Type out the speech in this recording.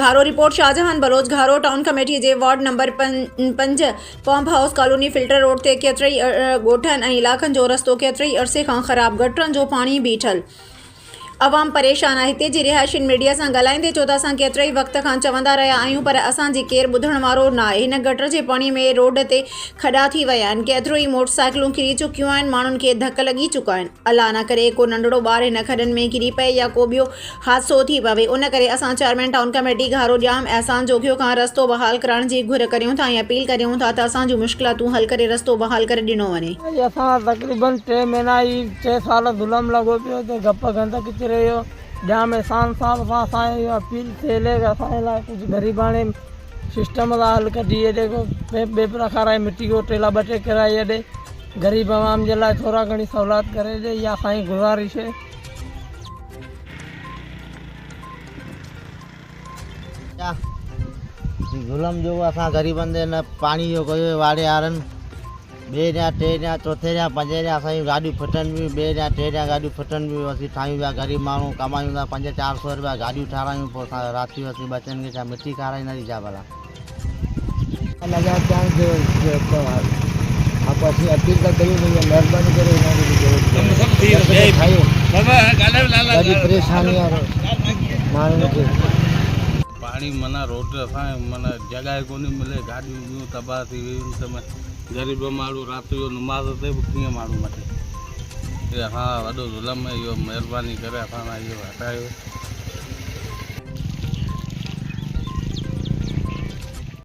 घारो report Shahjahan Baloch Gharo town committee जे ward number 5 pump house colony filter road ते केतरई गोठन ऐं इलाक़नि जो रस्तो केतरई अरसे खां ख़राब गटरनि जो पाणी बीठल अवाम परेशान आहे। हिते जी रिहायशियुनि मीडिया सां ॻाल्हाईंदे चयो त असां केतिरे ई वक़्त खां चवंदा रहिया आहियूं पर असांजी केरु ॿुधण वारो न आहे। हिन गटर जे पाणी में रोड ते खॾा थी विया आहिनि, केतिरो ई मोटरसाइकिलूं किरी चुकियूं आहिनि, माण्हुनि खे धक लॻी चुका आहिनि। अलाह न करे को नंढड़ो ॿारु हिन खॾनि में किरी पए या को ॿियो हादसो थी पवे। उन करे असां चेयरमैन टाउन कमेटी घारो ॼाम अहसान जोगियो खां रस्तो बहाल करण जी घुर करियूं था ऐं अपील करियूं था त असांजूं मुश्किलातूं हल करे रस्तो बहाल करे ॾिनो वञे। असां तक़रीबन 3 महीना ई 6 साल ज़ुल्म लॻो पियो त गप गंद किथे रहियो जाम एहसान साहब सां असांखे इहो अपील थिए कि असांजे लाइ कुझु ग़रीबाणे सिस्टम का हल कढी जेको पेपर खाराए मिट्टी को टेला 2 किराए ॾे ग़रीब आवाम जे लाइ थोरा घणी सहूलियत करे ॾे, इहा असांजी गुज़ारिश आहे। ज़ुल्म जो असां ग़रीबनि ते न पाणी जो कयो वाड़े वारनि 2 ॾींहं 3 ॾींहं 4थे ॾींहं 5 ॾींहं असांजी गाॾियूं फिटनि बि 2 ॾींहं 3 ॾींहं गाॾियूं फिटनि बि असीं ठाहियूं पिया ग़रीब माण्हू कमायूं था 500-400 रुपया गाॾियूं ठारायूं पोइ असां राति जो असीं बचनि खे छा मिटी खाराईंदासीं छा भला। आप असीं अपील था कयूं भई महिरबानी करे ॾाढी परेशानी आहे माण्हुनि खे। पाणी माना रोड असां माना जॻह कोन्हे मिले, गाॾियूं ॿियूं तबाह थी वियूं त ग़रीब माण्हू राति जो नमाज़ ते बि कीअं माण्हू मटे। असां वॾो ज़ुल्म इहो महिरबानी करे असां इहो हटायो।